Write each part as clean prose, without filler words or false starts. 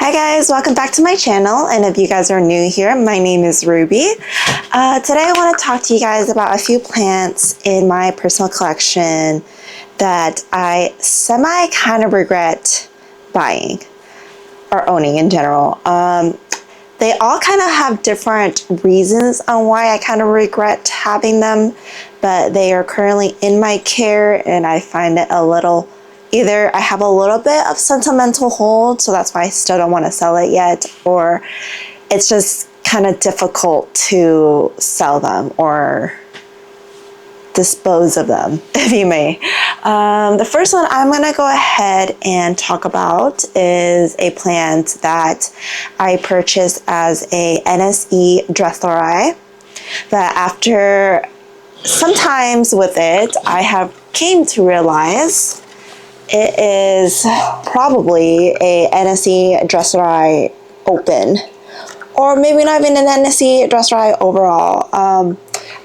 Hi guys, welcome back to my channel, and if you guys are new here, my name is Ruby. Today I want to talk to you guys about a few plants in my personal collection that I kind of regret buying or owning in general. They all kind of have different reasons on why I kind of regret having them, but they are currently in my care and I find it a little either I have a little bit of sentimental hold, so that's why I still don't want to sell it yet, or it's just kind of difficult to sell them or dispose of them, if you may. The first one I'm going to go ahead and talk about is a plant that I purchased as a NSE Dressleri, that after sometimes with it, I have came to realize it is probably a NSE Dressleri open, or maybe not even an NSE Dressleri overall.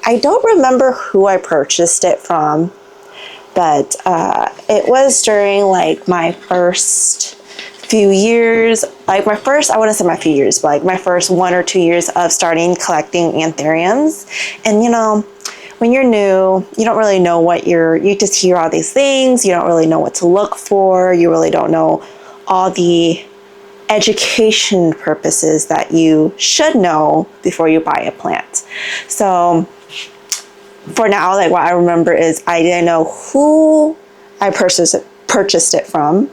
I don't remember who I purchased it from, but it was during like my first few years, I wouldn't say my few years, but like my first 1 or 2 years of starting collecting anthuriums. And you know, when you're new, you don't really know you just hear all these things, you don't really know what to look for, you really don't know all the education purposes that you should know before you buy a plant. So for now, like what I remember is I didn't know who I purchased it from.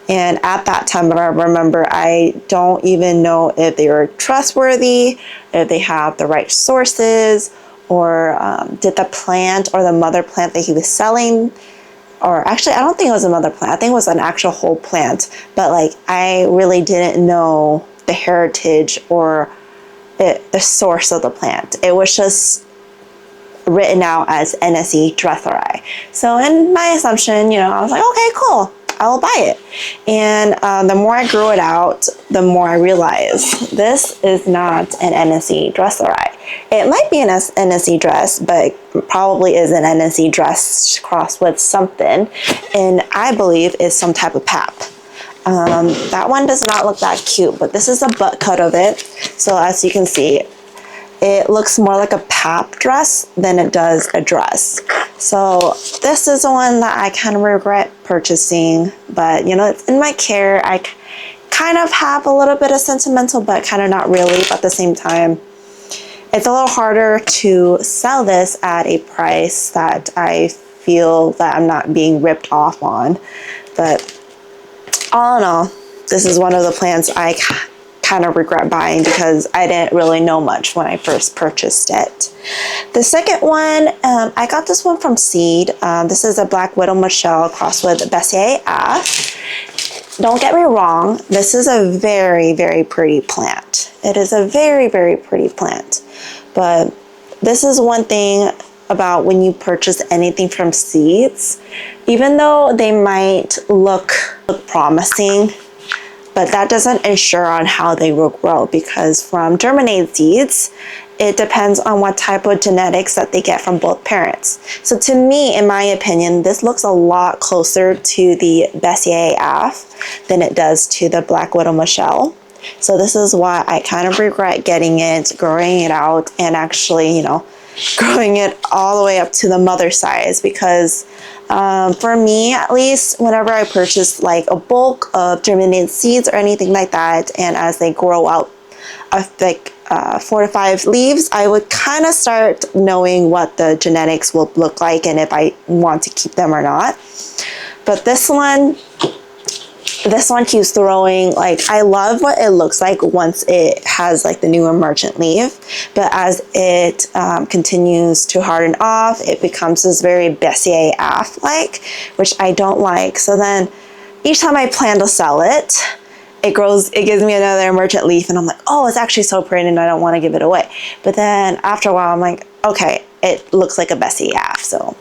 And at that time, I remember I don't even know if they were trustworthy, if they have the right sources, or did the plant or the mother plant that he was selling, or actually I don't think it was a mother plant, I think it was an actual whole plant, but like I really didn't know the heritage or the source of the plant. It was just written out as NSE Dressleri. So in my assumption, you know, I was like, okay, cool, I will buy it. And the more I grew it out, the more I realized this is not an NSE Dressleri. It might be an NSE dress, but probably is an NSE dress crossed with something, and I believe is some type of pap. That one does not look that cute, but this is a butt cut of it. So as you can see, it looks more like a pap dress than it does a dress. So this is the one that I kind of regret purchasing, but you know, it's in my care. I kind of have a little bit of sentimental, but kind of not really. But at the same time, it's a little harder to sell this at a price that I feel that I'm not being ripped off on. But all in all, this is one of the plants I kind of regret buying because I didn't really know much when I first purchased it. The second one, I got this one from Seed. This is a Black Widow Michelle crossed with Bessier Af. Don't get me wrong, this is a very, very pretty plant. It is a very, very pretty plant. But this is one thing about when you purchase anything from seeds, even though they might look promising, but that doesn't ensure on how they will grow, because from germinated seeds, it depends on what type of genetics that they get from both parents. So to me, in my opinion, this looks a lot closer to the Bessier Af than it does to the Black Widow Michelle. So this is why I kind of regret getting it, growing it out, and actually, you know, growing it all the way up to the mother size, because for me, at least, whenever I purchase like a bulk of germinated seeds or anything like that, and as they grow out of like 4 to 5 leaves, I would kind of start knowing what the genetics will look like and if I want to keep them or not. But this one keeps throwing, like, I love what it looks like once it has like the new emergent leaf, but as it continues to harden off, it becomes this very Bessier Af like, which I don't like. So then each time I plan to sell it, it gives me another emergent leaf, and I'm like, oh, it's actually so pretty and I don't want to give it away. But then after a while, I'm like, okay, it looks like a Bessier Af. So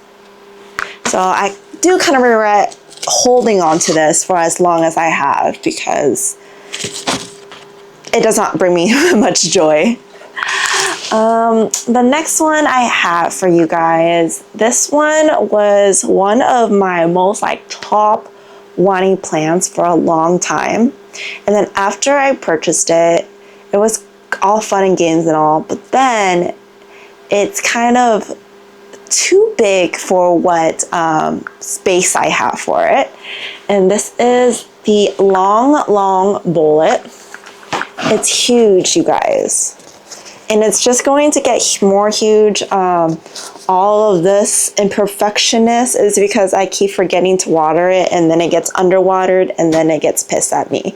I do kind of regret holding on to this for as long as I have, because it does not bring me much joy. The next one I have for you guys, this one was one of my most like top wanting plants for a long time. And then after I purchased it, it was all fun and games and all, but then it's kind of too big for what space I have for it. And this is the long bullet. It's huge, you guys. And it's just going to get more huge. All of this imperfectionness is because I keep forgetting to water it, and then it gets underwatered, and then it gets pissed at me.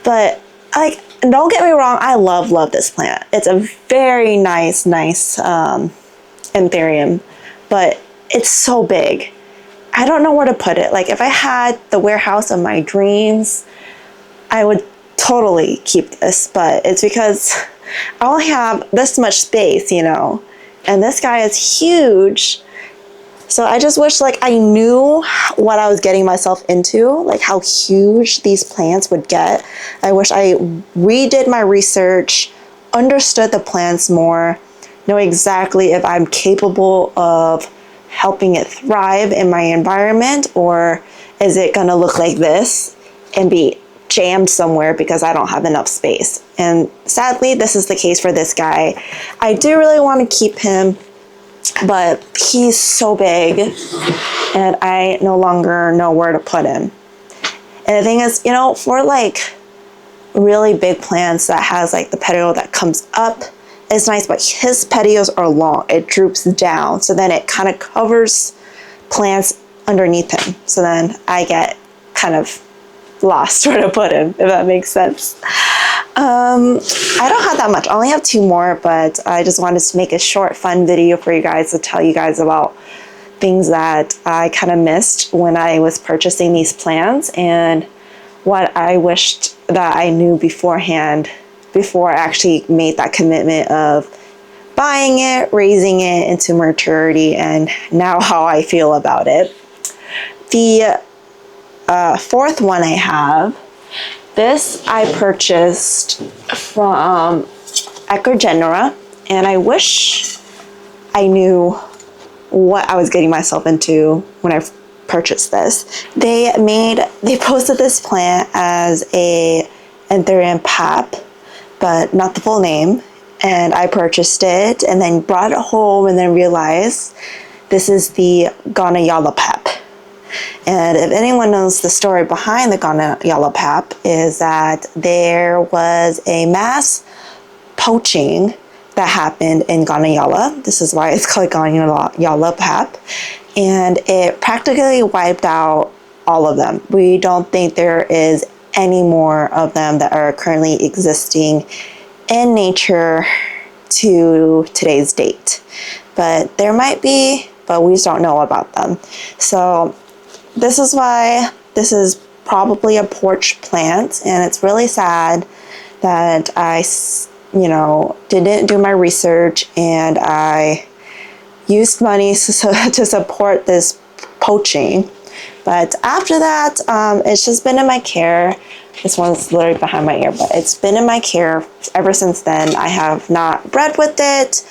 But like, don't get me wrong, I love this plant. It's a very nice anthurium, but it's so big. I don't know where to put it. Like, if I had the warehouse of my dreams, I would totally keep this, but it's because I only have this much space, you know, and this guy is huge. So I just wish like I knew what I was getting myself into, like how huge these plants would get. I wish I redid my research, understood the plants more, know exactly if I'm capable of helping it thrive in my environment, or is it gonna look like this and be jammed somewhere because I don't have enough space. And sadly, this is the case for this guy. I do really want to keep him, but he's so big and I no longer know where to put him. And the thing is, you know, for like really big plants that has like the petiole that comes up, it's nice, but his petioles are long. It droops down, so then it kind of covers plants underneath him. So then I get kind of lost where to put him, if that makes sense. I don't have that much. I only have 2 more, but I just wanted to make a short, fun video for you guys to tell you guys about things that I kind of missed when I was purchasing these plants, and what I wished that I knew beforehand before I actually made that commitment of buying it, raising it into maturity, and now how I feel about it. The 4th one I have, this I purchased from Ecogenera, and I wish I knew what I was getting myself into when I purchased this. They posted this plant as a anthurium pap, but not the full name, and I purchased it and then brought it home and then realized this is the Ghana pap. And if anyone knows the story behind the Ghana pap, is that there was a mass poaching that happened in Ghana. This is why it's called Ghana pap. And it practically wiped out all of them. We don't think there is any more of them that are currently existing in nature to today's date. But there might be, but we just don't know about them. So this is why this is probably a porch plant, and it's really sad that I, you know, didn't do my research and I used money to support this poaching. But after that, it's just been in my care. This one's literally behind my ear, but it's been in my care ever since then. I have not bred with it.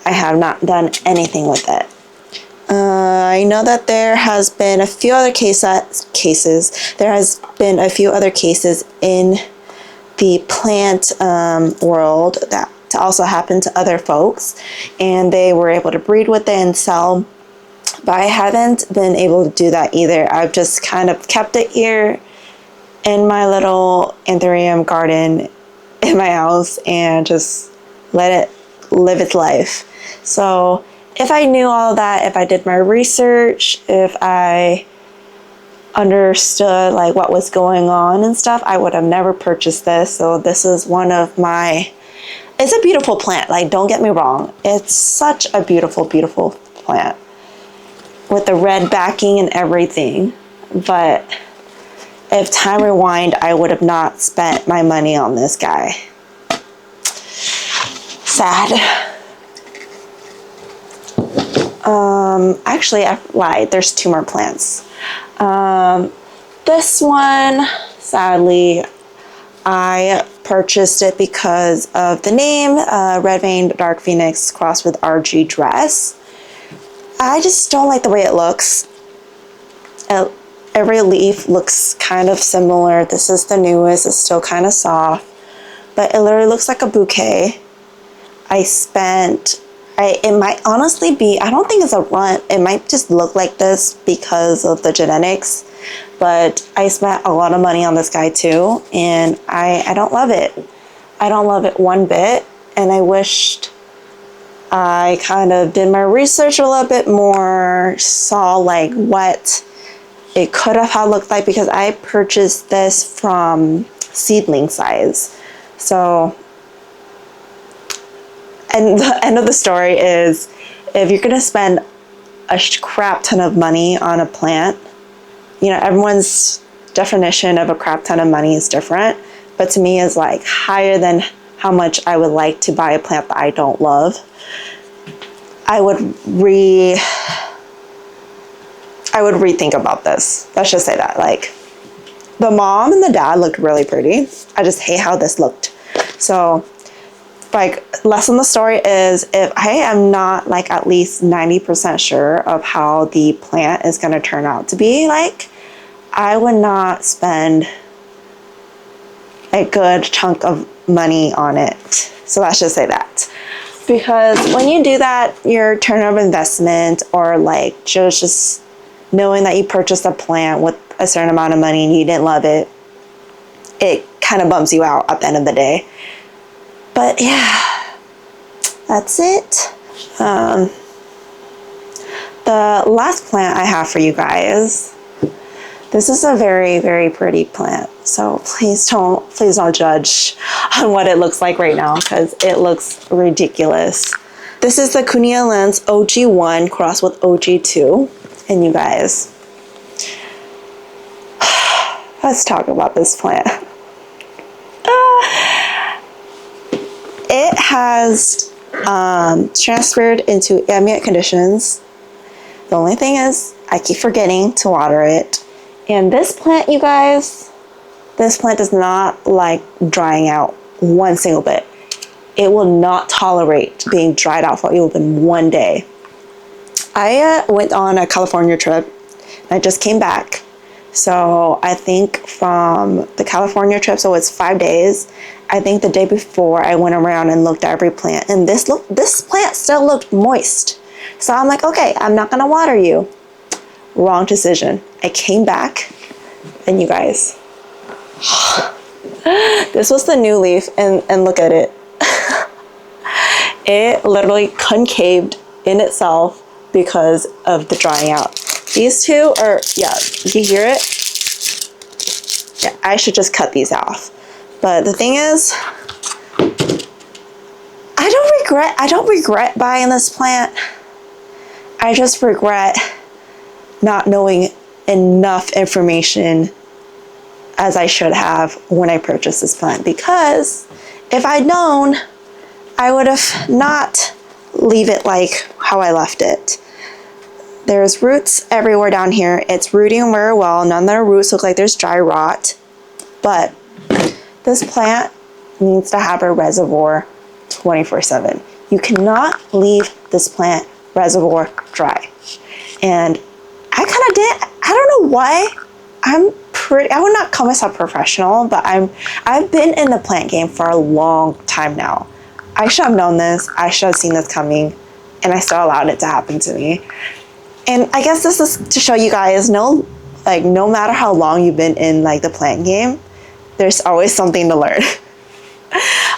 I have not done anything with it. I know that there has been a few other cases. There has been a few other cases in the plant world that also happened to other folks, and they were able to breed with it and sell. But I haven't been able to do that either. I've just kind of kept it here in my little anthurium garden in my house and just let it live its life. So if I knew all that, if I did my research, if I understood like what was going on and stuff, I would have never purchased this. So this is one of my, it's a beautiful plant. Like, don't get me wrong. It's such a beautiful, beautiful plant with the red backing and everything. But if time rewind, I would have not spent my money on this guy. Sad. Actually, I lied. There's 2 more plants. This one, sadly, I purchased it because of the name, Red Vein Dark Phoenix crossed with RG Dress. I just don't like the way it looks. every leaf looks kind of similar. This is the newest, it's still kind of soft, but it literally looks like a bouquet. It might honestly be, I don't think it's a runt. It might just look like this because of the genetics, but I spent a lot of money on this guy too, and I don't love it. I don't love it one bit, and I wished I kind of did my research a little bit more, saw like what it could have had looked like, because I purchased this from Seedling size. So, and the end of the story is, if you're gonna spend a crap ton of money on a plant, you know, everyone's definition of a crap ton of money is different, but to me is like higher than how much I would like to buy a plant that I don't love. I would rethink about this. Let's just say that. Like, the mom and the dad looked really pretty. I just hate how this looked. So, like, lesson of the story is, if I am not like at least 90% sure of how the plant is going to turn out to be, like, I would not spend a good chunk of money on it. So let's just say that. Because when you do that, your return of investment, or like just knowing that you purchased a plant with a certain amount of money and you didn't love it, it kind of bums you out at the end of the day. But yeah, that's it. The last plant I have for you guys, this is a very, very pretty plant. So please don't judge on what it looks like right now, because it looks ridiculous. This is the Cunia Lens OG1 crossed with OG2. And you guys, let's talk about this plant. It has transferred into ambient conditions. The only thing is, I keep forgetting to water it. And this plant, you guys, this plant does not like drying out one single bit. It will not tolerate being dried out for even one day. I went on a California trip, and I just came back. So I think from the California trip, so it's 5 days, I think the day before I went around and looked at every plant, and this plant still looked moist. So I'm like, okay, I'm not gonna water you. Wrong decision. I came back, and you guys, this was the new leaf, and look at it. It literally concaved in itself because of the drying out. These two are, yeah, you hear it? Yeah, I should just cut these off. But the thing is, I don't regret buying this plant. I just regret not knowing enough information as I should have when I purchased this plant, because if I'd known, I would have not leave it like how I left it. There's roots everywhere down here. It's rooting very well. None of the roots look like there's dry rot, but this plant needs to have a reservoir 24/7. You cannot leave this plant reservoir dry. And I kind of did. I don't know why. I would not call myself professional, but I've been in the plant game for a long time now. I should have known this. I should have seen this coming, and I still allowed it to happen to me. And I guess this is to show you guys, no matter how long you've been in like the plant game, there's always something to learn.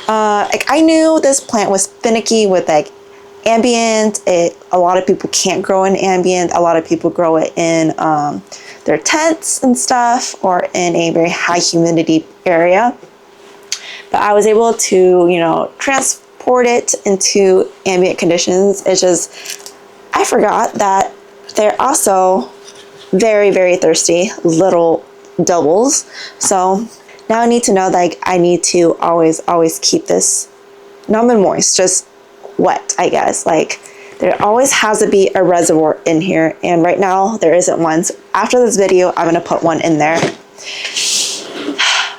Like, I knew this plant was finicky with like ambient. A lot of people can't grow in ambient. A lot of people grow it in their tents and stuff, or in a very high humidity area. But I was able to, transport it into ambient conditions. It's just, I forgot that they're also very, very thirsty little doubles. So now I need to know, like, I need to always keep this not even moist, just wet, I guess. Like, there always has to be a reservoir in here, and right now there isn't one. So after this video, I'm gonna put one in there.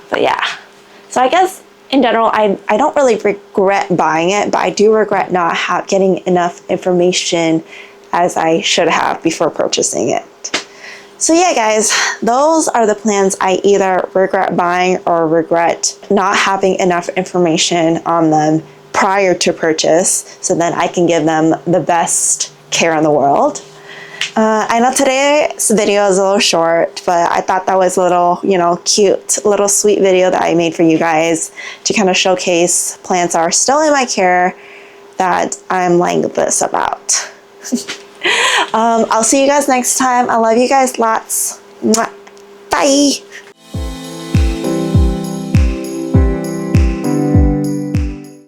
But yeah, so I guess in general, I don't really regret buying it, but I do regret not getting enough information as I should have before purchasing it. So yeah, guys, those are the plants I either regret buying or regret not having enough information on them prior to purchase, so then I can give them the best care in the world. I know today's video is a little short, but I thought that was a little, cute, little sweet video that I made for you guys to kind of showcase plants that are still in my care that I'm lying this about. I'll see you guys next time. I love you guys lots. Mwah. Bye.